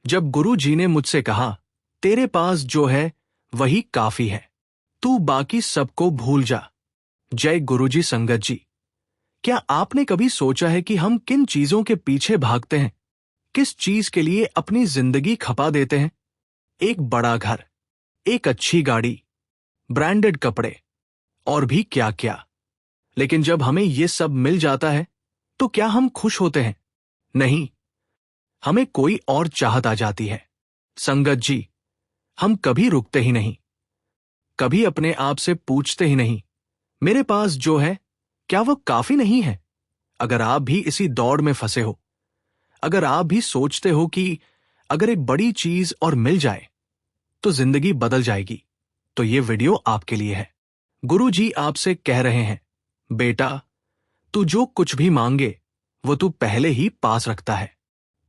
जब गुरु जी ने मुझसे कहा, तेरे पास जो है वही काफी है, तू बाकी सबको भूल जा। जय गुरुजी। संगत जी, क्या आपने कभी सोचा है कि हम किन चीजों के पीछे भागते हैं, किस चीज के लिए अपनी जिंदगी खपा देते हैं? एक बड़ा घर, एक अच्छी गाड़ी, ब्रांडेड कपड़े और भी क्या क्या। लेकिन जब हमें ये सब मिल जाता है तो क्या हम खुश होते हैं? नहीं, हमें कोई और चाहत आ जाती है। संगत जी, हम कभी रुकते ही नहीं, कभी अपने आप से पूछते ही नहीं, मेरे पास जो है क्या वो काफी नहीं है? अगर आप भी इसी दौड़ में फंसे हो, अगर आप भी सोचते हो कि अगर एक बड़ी चीज और मिल जाए तो जिंदगी बदल जाएगी, तो ये वीडियो आपके लिए है। गुरु जी आपसे कह रहे हैं, बेटा, तू जो कुछ भी मांगे वो तू पहले ही पास रखता है।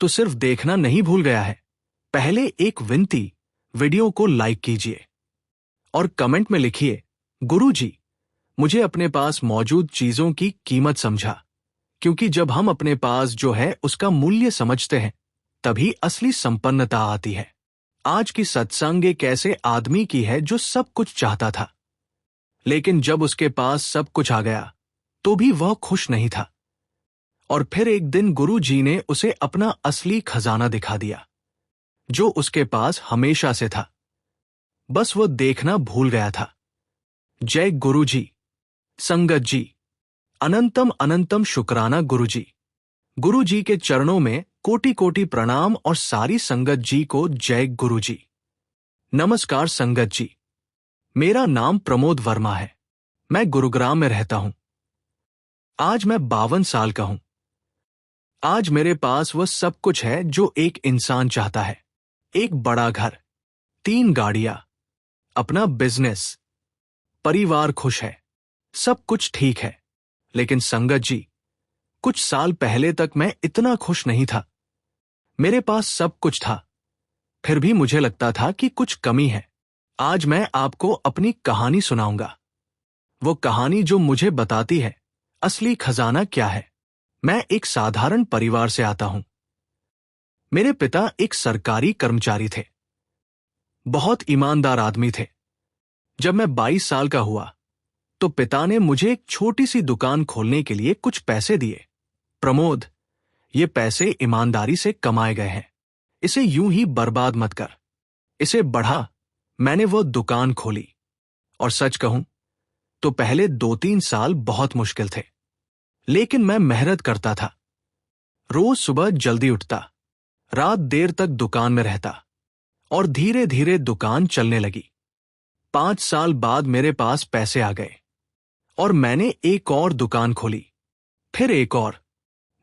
तो सिर्फ देखना नहीं भूल गया है? पहले एक विनती, वीडियो को लाइक कीजिए और कमेंट में लिखिए, गुरु जी, मुझे अपने पास मौजूद चीजों की कीमत समझा। क्योंकि जब हम अपने पास जो है उसका मूल्य समझते हैं, तभी असली संपन्नता आती है। आज की सत्संग एक ऐसे आदमी की है जो सब कुछ चाहता था, लेकिन जब उसके पास सब कुछ आ गया तो भी वह खुश नहीं था। और फिर एक दिन गुरु जी ने उसे अपना असली खजाना दिखा दिया, जो उसके पास हमेशा से था, बस वो देखना भूल गया था। जय गुरु जी। संगत जी, अनंतम अनंतम शुक्राना गुरु जी। गुरु जी के चरणों में कोटि कोटि प्रणाम और सारी संगत जी को जय गुरु जी। नमस्कार संगत जी, मेरा नाम प्रमोद वर्मा है। मैं गुरुग्राम में रहता हूं। आज मैं 52 साल का हूं। आज मेरे पास वह सब कुछ है जो एक इंसान चाहता है। एक बड़ा घर, 3 गाड़ियां, अपना बिजनेस, परिवार खुश है, सब कुछ ठीक है। लेकिन संगत जी, कुछ साल पहले तक मैं इतना खुश नहीं था। मेरे पास सब कुछ था, फिर भी मुझे लगता था कि कुछ कमी है। आज मैं आपको अपनी कहानी सुनाऊंगा, वो कहानी जो मुझे बताती है असली खजाना क्या है। मैं एक साधारण परिवार से आता हूं। मेरे पिता एक सरकारी कर्मचारी थे, बहुत ईमानदार आदमी थे। जब मैं 22 साल का हुआ तो पिता ने मुझे एक छोटी सी दुकान खोलने के लिए कुछ पैसे दिए। प्रमोद, ये पैसे ईमानदारी से कमाए गए हैं, इसे यूं ही बर्बाद मत कर, इसे बढ़ा। मैंने वो दुकान खोली, और सच कहूं तो पहले 2-3 साल बहुत मुश्किल थे, लेकिन मैं मेहनत करता था। रोज सुबह जल्दी उठता, रात देर तक दुकान में रहता, और धीरे धीरे दुकान चलने लगी। 5 साल बाद मेरे पास पैसे आ गए और मैंने एक और दुकान खोली, फिर एक और।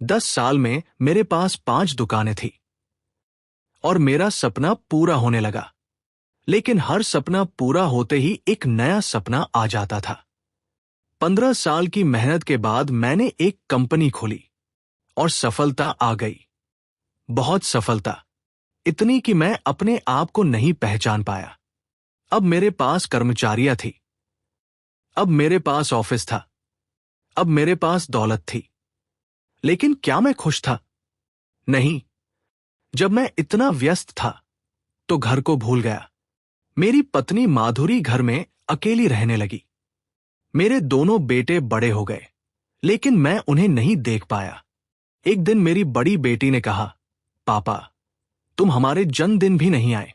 10 साल में मेरे पास 5 दुकानें थी और मेरा सपना पूरा होने लगा। लेकिन हर सपना पूरा होते ही एक नया सपना आ जाता था। 15 साल की मेहनत के बाद मैंने एक कंपनी खोली और सफलता आ गई, बहुत सफलता, इतनी कि मैं अपने आप को नहीं पहचान पाया। अब मेरे पास कर्मचारियां थी, अब मेरे पास ऑफिस था, अब मेरे पास दौलत थी। लेकिन क्या मैं खुश था? नहीं। जब मैं इतना व्यस्त था तो घर को भूल गया। मेरी पत्नी माधुरी घर में अकेली रहने लगी। मेरे दोनों बेटे बड़े हो गए, लेकिन मैं उन्हें नहीं देख पाया। एक दिन मेरी बड़ी बेटी ने कहा, पापा, तुम हमारे जन्मदिन भी नहीं आए।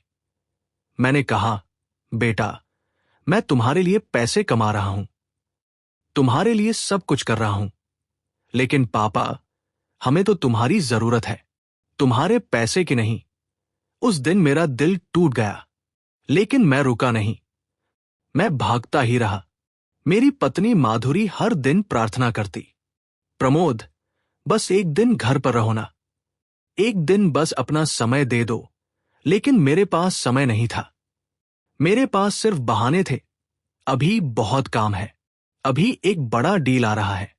मैंने कहा, बेटा, मैं तुम्हारे लिए पैसे कमा रहा हूं, तुम्हारे लिए सब कुछ कर रहा हूं, लेकिन पापा, हमें तो तुम्हारी जरूरत है, तुम्हारे पैसे की नहीं। उस दिन मेरा दिल टूट गया, लेकिन मैं रुका नहीं, मैं भागता ही रहा। मेरी पत्नी माधुरी हर दिन प्रार्थना करती, प्रमोद, बस एक दिन घर पर रहो ना, एक दिन बस अपना समय दे दो। लेकिन मेरे पास समय नहीं था, मेरे पास सिर्फ बहाने थे। अभी बहुत काम है, अभी एक बड़ा डील आ रहा है,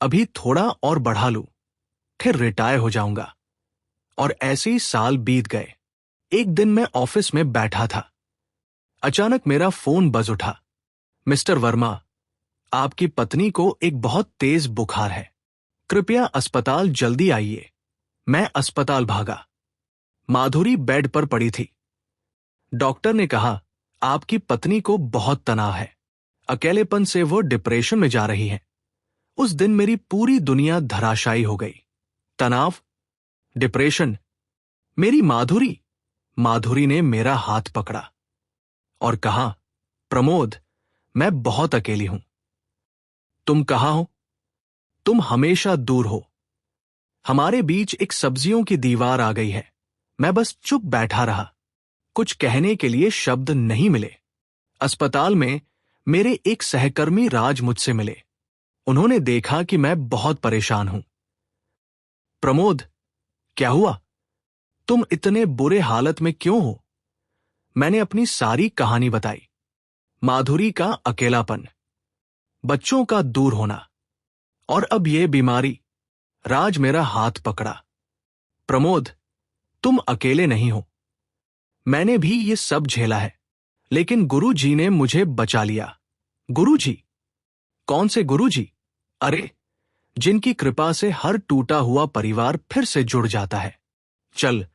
अभी थोड़ा और बढ़ा लूं, फिर रिटायर हो जाऊंगा। और ऐसे ही साल बीत गए। एक दिन मैं ऑफिस में बैठा था, अचानक मेरा फोन बज उठा। मिस्टर वर्मा, आपकी पत्नी को एक बहुत तेज बुखार है, कृपया अस्पताल जल्दी आइए। मैं अस्पताल भागा। माधुरी बेड पर पड़ी थी। डॉक्टर ने कहा, आपकी पत्नी को बहुत तनाव है, अकेलेपन से वो डिप्रेशन में जा रही है। उस दिन मेरी पूरी दुनिया धराशायी हो गई। तनाव, डिप्रेशन, मेरी माधुरी। माधुरी ने मेरा हाथ पकड़ा और कहा, प्रमोद, मैं बहुत अकेली हूं। तुम कहाँ हो? तुम हमेशा दूर हो। हमारे बीच एक सब्जियों की दीवार आ गई है। मैं बस चुप बैठा रहा। कुछ कहने के लिए शब्द नहीं मिले। अस्पताल में मेरे एक सहकर्मी राज मुझसे मिले। उन्होंने देखा कि मैं बहुत परेशान हूं। प्रमोद, क्या हुआ? तुम इतने बुरे हालत में क्यों हो? मैंने अपनी सारी कहानी बताई। माधुरी का अकेलापन, बच्चों का दूर होना और अब ये बीमारी। राज मेरा हाथ पकड़ा। प्रमोद, तुम अकेले नहीं हो। मैंने भी ये सब झेला है, लेकिन गुरुजी ने मुझे बचा लिया। गुरुजी? कौन से गुरुजी? अरे, जिनकी कृपा से हर टूटा हुआ परिवार फिर से जुड़ जाता है। चल,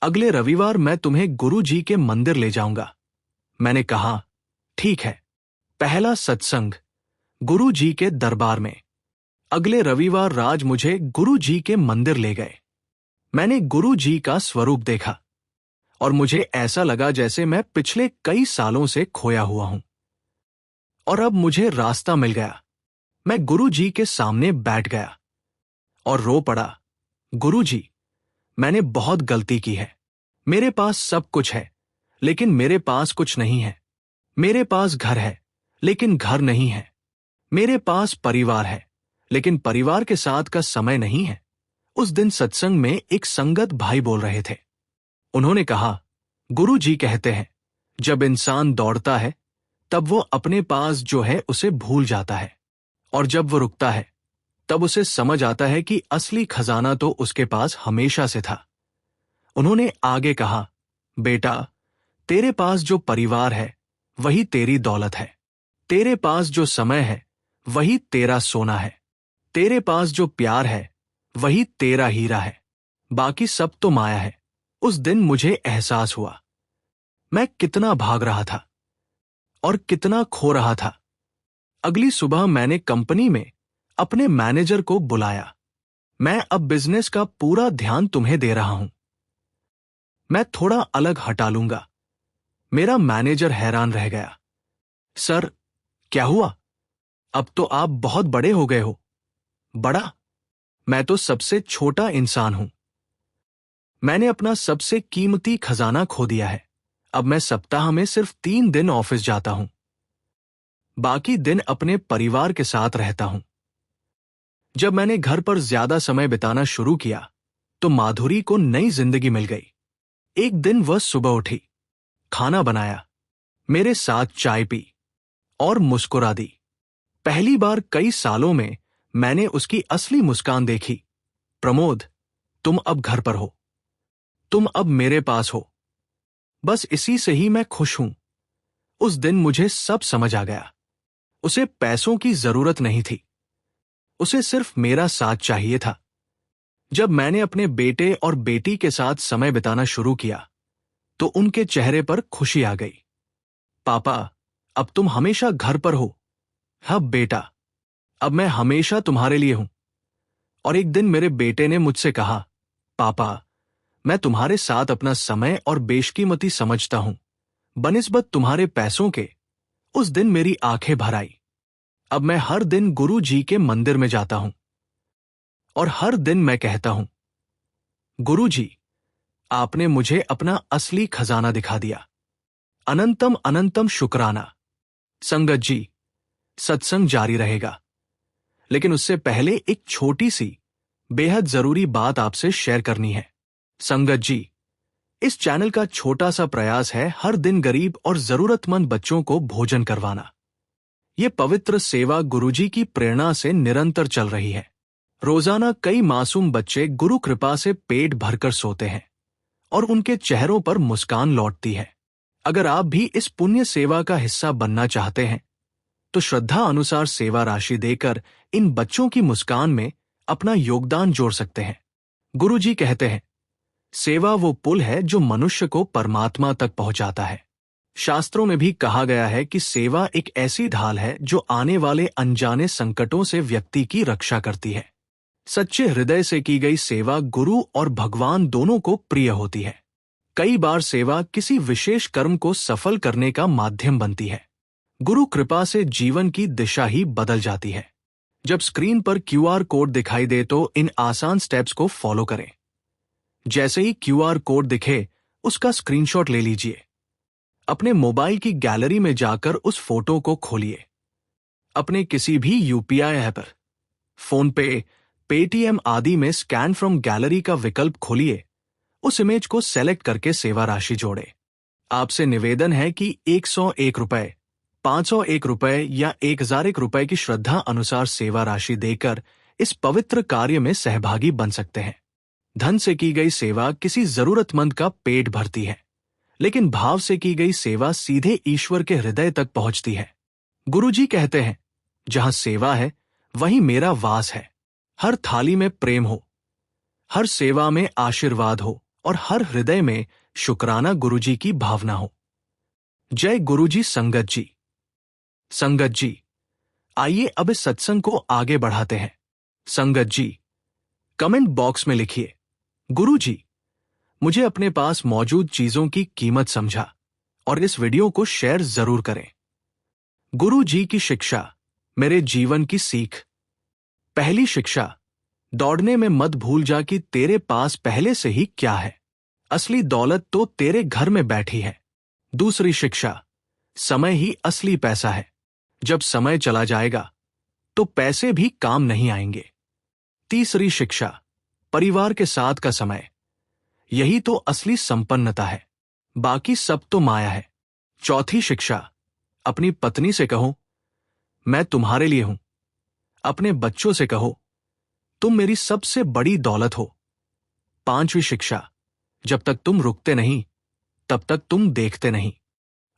अगले रविवार मैं तुम्हें गुरुजी के मंदिर ले जाऊंगा। मैंने कहा, ठीक है। पहला सत्संग, गुरुजी के दरबार में। अगले रविवार राज मुझे गुरुजी के मंदिर ले गए। मैंने गुरुजी का स्वरूप देखा और मुझे ऐसा लगा जैसे मैं पिछले कई सालों से खोया हुआ हूं। और अब मुझे रास्ता मिल गया। मैं गुरुजी के सामने बैठ गया और रो पड़ा। गुरुजी, मैंने बहुत गलती की है। मेरे पास सब कुछ है, लेकिन मेरे पास कुछ नहीं है। मेरे पास घर है, लेकिन घर नहीं है। मेरे पास परिवार है, लेकिन परिवार के साथ का समय नहीं है। उस दिन सत्संग में एक संगत भाई बोल रहे थे। उन्होंने कहा, गुरुजी कहते हैं, जब इंसान दौड़ता है तब वो अपने पास जो है उसे भूल जाता है, और जब वो रुकता है तब उसे समझ आता है कि असली खजाना तो उसके पास हमेशा से था। उन्होंने आगे कहा, बेटा, तेरे पास जो परिवार है वही तेरी दौलत है। तेरे पास जो समय है वही तेरा सोना है। तेरे पास जो प्यार है वही तेरा हीरा है। बाकी सब तो माया है। उस दिन मुझे एहसास हुआ मैं कितना भाग रहा था और कितना खो रहा था। अगली सुबह मैंने कंपनी में अपने मैनेजर को बुलाया। मैं अब बिजनेस का पूरा ध्यान तुम्हें दे रहा हूं। मैं थोड़ा अलग हटा लूंगा। मेरा मैनेजर हैरान रह गया। सर, क्या हुआ? अब तो आप बहुत बड़े हो गए हो। बड़ा? मैं तो सबसे छोटा इंसान हूं। मैंने अपना सबसे कीमती खजाना खो दिया है। अब मैं सप्ताह में सिर्फ 3 दिन ऑफिस जाता हूं। बाकी दिन अपने परिवार के साथ रहता हूं। जब मैंने घर पर ज्यादा समय बिताना शुरू किया तो माधुरी को नई जिंदगी मिल गई। एक दिन वह सुबह उठी, खाना बनाया, मेरे साथ चाय पी और मुस्कुरा दी। पहली बार कई सालों में मैंने उसकी असली मुस्कान देखी। प्रमोद, तुम अब घर पर हो। तुम अब मेरे पास हो। बस इसी से ही मैं खुश हूं। उस दिन मुझे सब समझ आ गया। उसे पैसों की जरूरत नहीं थी। उसे सिर्फ मेरा साथ चाहिए था। जब मैंने अपने बेटे और बेटी के साथ समय बिताना शुरू किया तो उनके चेहरे पर खुशी आ गई। पापा, अब तुम हमेशा घर पर हो। हाँ बेटा, अब मैं हमेशा तुम्हारे लिए हूं। और एक दिन मेरे बेटे ने मुझसे कहा, पापा, मैं तुम्हारे साथ अपना समय और बेशकीमती समझता हूं बनिस्बत तुम्हारे पैसों के। उस दिन मेरी आंखें भर आई। अब मैं हर दिन गुरु जी के मंदिर में जाता हूं और हर दिन मैं कहता हूं, गुरु जी, आपने मुझे अपना असली खजाना दिखा दिया। अनंतम अनंतम शुक्राना। संगत जी, सत्संग जारी रहेगा, लेकिन उससे पहले एक छोटी सी बेहद जरूरी बात आपसे शेयर करनी है। संगत जी, इस चैनल का छोटा सा प्रयास है हर दिन गरीब और जरूरतमंद बच्चों को भोजन करवाना। ये पवित्र सेवा गुरुजी की प्रेरणा से निरंतर चल रही है। रोजाना कई मासूम बच्चे गुरु कृपा से पेट भरकर सोते हैं और उनके चेहरों पर मुस्कान लौटती है। अगर आप भी इस पुण्य सेवा का हिस्सा बनना चाहते हैं तो श्रद्धा अनुसार सेवा राशि देकर इन बच्चों की मुस्कान में अपना योगदान जोड़ सकते हैं। गुरुजी कहते हैं, सेवा वो पुल है जो मनुष्य को परमात्मा तक पहुंचाता है। शास्त्रों में भी कहा गया है कि सेवा एक ऐसी ढाल है जो आने वाले अनजाने संकटों से व्यक्ति की रक्षा करती है। सच्चे हृदय से की गई सेवा गुरु और भगवान दोनों को प्रिय होती है। कई बार सेवा किसी विशेष कर्म को सफल करने का माध्यम बनती है। गुरु कृपा से जीवन की दिशा ही बदल जाती है। जब स्क्रीन पर क्यूआर कोड दिखाई दे तो इन आसान स्टेप्स को फॉलो करें। जैसे ही क्यूआर कोड दिखे, उसका स्क्रीनशॉट ले लीजिए। अपने मोबाइल की गैलरी में जाकर उस फोटो को खोलिए। अपने किसी भी यूपीआई ऐप, फोन पे, पेटीएम आदि में स्कैन फ्रॉम गैलरी का विकल्प खोलिए। उस इमेज को सेलेक्ट करके सेवा राशि जोड़ें। आपसे निवेदन है कि 101 रुपए, 501 रुपए या 1001 रुपए की श्रद्धा अनुसार सेवा राशि देकर इस पवित्र कार्य में सहभागी बन सकते हैं। धन से की गई सेवा किसी जरूरतमंद का पेट भरती है, लेकिन भाव से की गई सेवा सीधे ईश्वर के हृदय तक पहुंचती है। गुरुजी कहते हैं, जहां सेवा है वहीं मेरा वास है। हर थाली में प्रेम हो, हर सेवा में आशीर्वाद हो और हर हृदय में शुक्राना गुरुजी की भावना हो। जय गुरुजी संगत जी। संगत जी, आइए अब इस सत्संग को आगे बढ़ाते हैं। संगत जी, कमेंट बॉक्स में लिखिए, गुरुजी, मुझे अपने पास मौजूद चीजों की कीमत समझा, और इस वीडियो को शेयर जरूर करें। गुरु जी की शिक्षा, मेरे जीवन की सीख। पहली शिक्षा, दौड़ने में मत भूल जा कि तेरे पास पहले से ही क्या है। असली दौलत तो तेरे घर में बैठी है। दूसरी शिक्षा, समय ही असली पैसा है। जब समय चला जाएगा तो पैसे भी काम नहीं आएंगे। तीसरी शिक्षा, परिवार के साथ का समय, यही तो असली संपन्नता है, बाकी सब तो माया है। चौथी शिक्षा, अपनी पत्नी से कहो, मैं तुम्हारे लिए हूं। अपने बच्चों से कहो, तुम मेरी सबसे बड़ी दौलत हो। पांचवी शिक्षा, जब तक तुम रुकते नहीं तब तक तुम देखते नहीं,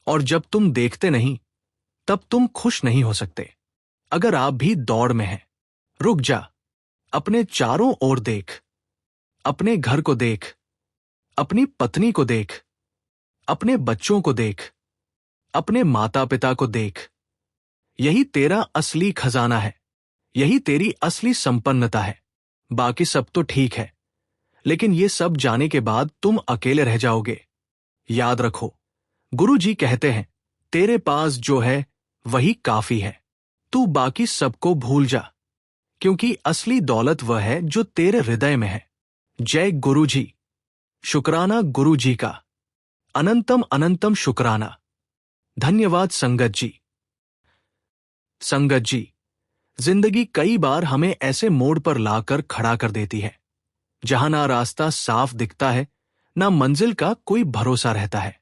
और जब तुम देखते नहीं तब तुम खुश नहीं हो सकते। अगर आप भी दौड़ में हैं, रुक जा, अपने चारों ओर देख, अपने घर को देख, अपनी पत्नी को देख, अपने बच्चों को देख, अपने माता पिता को देख। यही तेरा असली खजाना है, यही तेरी असली संपन्नता है। बाकी सब तो ठीक है, लेकिन ये सब जाने के बाद तुम अकेले रह जाओगे। याद रखो, गुरु जी कहते हैं, तेरे पास जो है वही काफी है। तू बाकी सबको भूल जा, क्योंकि असली दौलत वह है जो तेरे हृदय में है। जय गुरु जी। शुक्राना गुरु जी का, अनंतम अनंतम शुक्राना। धन्यवाद संगत जी। संगत जी, जिंदगी कई बार हमें ऐसे मोड़ पर लाकर खड़ा कर देती है जहां ना रास्ता साफ दिखता है, ना मंजिल का कोई भरोसा रहता है।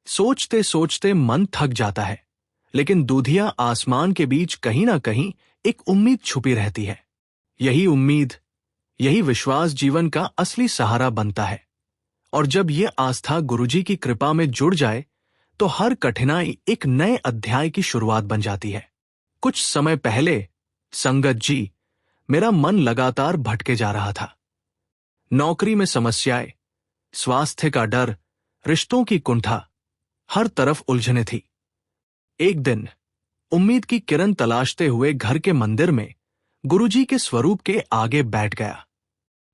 सोचते सोचते मन थक जाता है, लेकिन दूधिया आसमान के बीच कहीं ना कहीं एक उम्मीद छुपी रहती है। यही उम्मीद, यही विश्वास जीवन का असली सहारा बनता है। और जब ये आस्था गुरुजी की कृपा में जुड़ जाए तो हर कठिनाई एक नए अध्याय की शुरुआत बन जाती है। कुछ समय पहले संगत जी, मेरा मन लगातार भटके जा रहा था। नौकरी में समस्याएं, स्वास्थ्य का डर, रिश्तों की कुंठा, हर तरफ उलझने थी। एक दिन उम्मीद की किरण तलाशते हुए घर के मंदिर में गुरुजी के स्वरूप के आगे बैठ गया।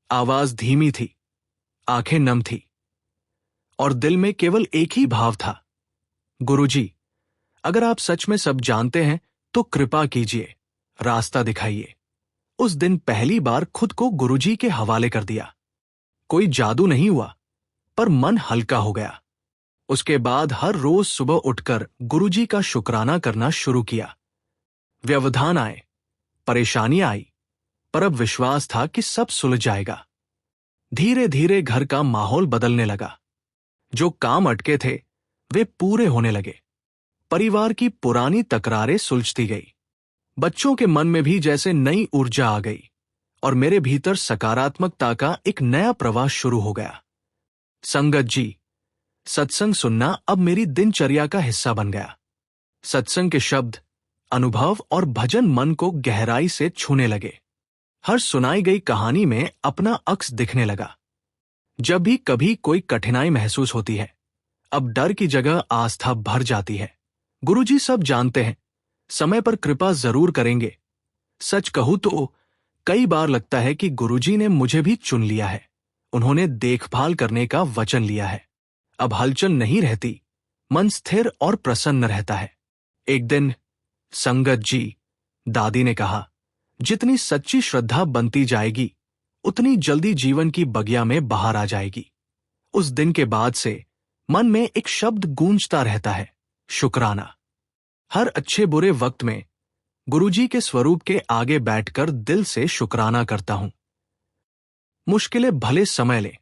आवाज धीमी थी, आंखें नम थी, और दिल में केवल एक ही भाव था, गुरुजी, अगर आप सच में सब जानते हैं तो कृपा कीजिए, रास्ता दिखाइए। उस दिन पहली बार खुद को गुरुजी के हवाले कर दिया। कोई जादू नहीं हुआ, पर मन हल्का हो गया। उसके बाद हर रोज सुबह उठकर गुरुजी का शुक्राना करना शुरू किया। व्यवधान आए, परेशानियां आई, पर अब विश्वास था कि सब सुलझ जाएगा। धीरे धीरे घर का माहौल बदलने लगा। जो काम अटके थे वे पूरे होने लगे। परिवार की पुरानी तकरारें सुलझती गई। बच्चों के मन में भी जैसे नई ऊर्जा आ गई, और मेरे भीतर सकारात्मकता का एक नया प्रवाह शुरू हो गया। संगत जी, सत्संग सुनना अब मेरी दिनचर्या का हिस्सा बन गया। सत्संग के शब्द, अनुभव और भजन मन को गहराई से छूने लगे। हर सुनाई गई कहानी में अपना अक्स दिखने लगा। जब भी कभी कोई कठिनाई महसूस होती है, अब डर की जगह आस्था भर जाती है। गुरुजी सब जानते हैं, समय पर कृपा जरूर करेंगे। सच कहूं तो कई बार लगता है कि गुरुजी ने मुझे भी चुन लिया है। उन्होंने देखभाल करने का वचन लिया है। अब हलचल नहीं रहती, मन स्थिर और प्रसन्न रहता है। एक दिन संगत जी, दादी ने कहा, जितनी सच्ची श्रद्धा बनती जाएगी, उतनी जल्दी जीवन की बगिया में बाहर आ जाएगी। उस दिन के बाद से मन में एक शब्द गूंजता रहता है, शुक्राना। हर अच्छे बुरे वक्त में गुरुजी के स्वरूप के आगे बैठकर दिल से शुक्राना करता हूं। मुश्किलें भले समय ले,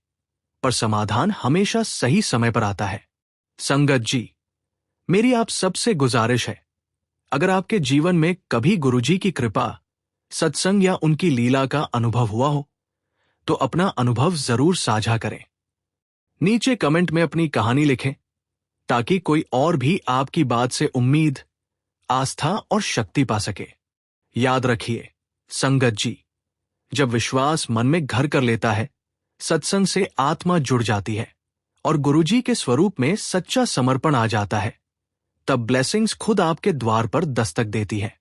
पर समाधान हमेशा सही समय पर आता है। संगत जी, मेरी आप सबसे गुजारिश है, अगर आपके जीवन में कभी गुरुजी की कृपा, सत्संग या उनकी लीला का अनुभव हुआ हो, तो अपना अनुभव जरूर साझा करें। नीचे कमेंट में अपनी कहानी लिखें, ताकि कोई और भी आपकी बात से उम्मीद, आस्था और शक्ति पा सके। याद रखिए संगत जी, जब विश्वास मन में घर कर लेता है, सत्संग से आत्मा जुड़ जाती है और गुरुजी के स्वरूप में सच्चा समर्पण आ जाता है, तब ब्लेसिंग्स खुद आपके द्वार पर दस्तक देती है।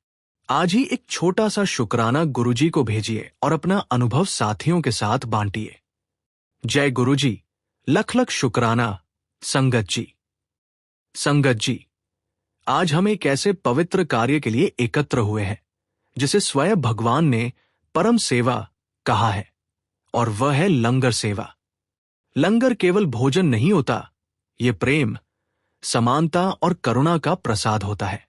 आज ही एक छोटा सा शुक्राना गुरुजी को भेजिए और अपना अनुभव साथियों के साथ बांटिए। जय गुरुजी, लख लख शुक्राना। संगत जी। संगत जी, आज हम एक ऐसे पवित्र कार्य के लिए एकत्र हुए हैं जिसे स्वयं भगवान ने परम सेवा कहा है, और वह है लंगर सेवा। लंगर केवल भोजन नहीं होता, ये प्रेम, समानता और करुणा का प्रसाद होता है।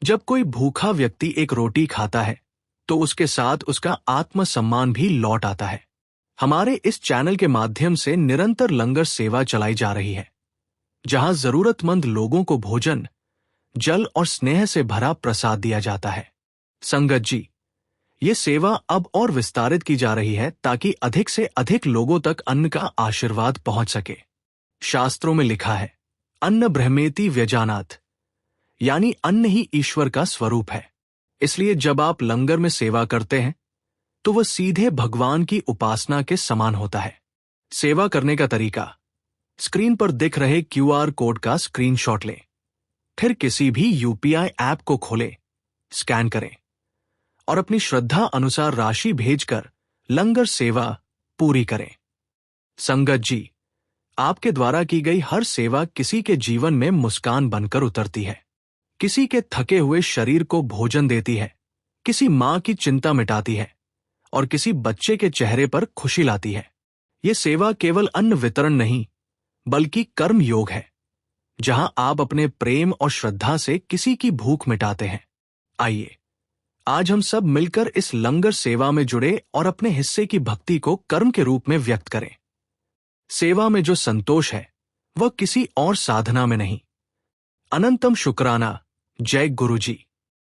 जब कोई भूखा व्यक्ति एक रोटी खाता है, तो उसके साथ उसका आत्मसम्मान भी लौट आता है। हमारे इस चैनल के माध्यम से निरंतर लंगर सेवा चलाई जा रही है, जहां जरूरतमंद लोगों को भोजन, जल और स्नेह से भरा प्रसाद दिया जाता है। संगत जी, ये सेवा अब और विस्तारित की जा रही है ताकि अधिक से अधिक लोगों तक अन्न का आशीर्वाद पहुंच सके। शास्त्रों में लिखा है, अन्न ब्रह्मेति व्यजानात्, यानी अन्न ही ईश्वर का स्वरूप है। इसलिए जब आप लंगर में सेवा करते हैं, तो वह सीधे भगवान की उपासना के समान होता है। सेवा करने का तरीका, स्क्रीन पर दिख रहे QR कोड का स्क्रीनशॉट लें, फिर किसी भी UPI ऐप को खोलें, स्कैन करें और अपनी श्रद्धा अनुसार राशि भेजकर लंगर सेवा पूरी करें। संगत जी, आपके द्वारा की गई हर सेवा किसी के जीवन में मुस्कान बनकर उतरती है, किसी के थके हुए शरीर को भोजन देती है, किसी मां की चिंता मिटाती है और किसी बच्चे के चेहरे पर खुशी लाती है। ये सेवा केवल अन्न वितरण नहीं, बल्कि कर्म योग है, जहां आप अपने प्रेम और श्रद्धा से किसी की भूख मिटाते हैं। आइए आज हम सब मिलकर इस लंगर सेवा में जुड़े और अपने हिस्से की भक्ति को कर्म के रूप में व्यक्त करें। सेवा में जो संतोष है, वह किसी और साधना में नहीं। अनंतम शुक्राना। जय गुरुजी।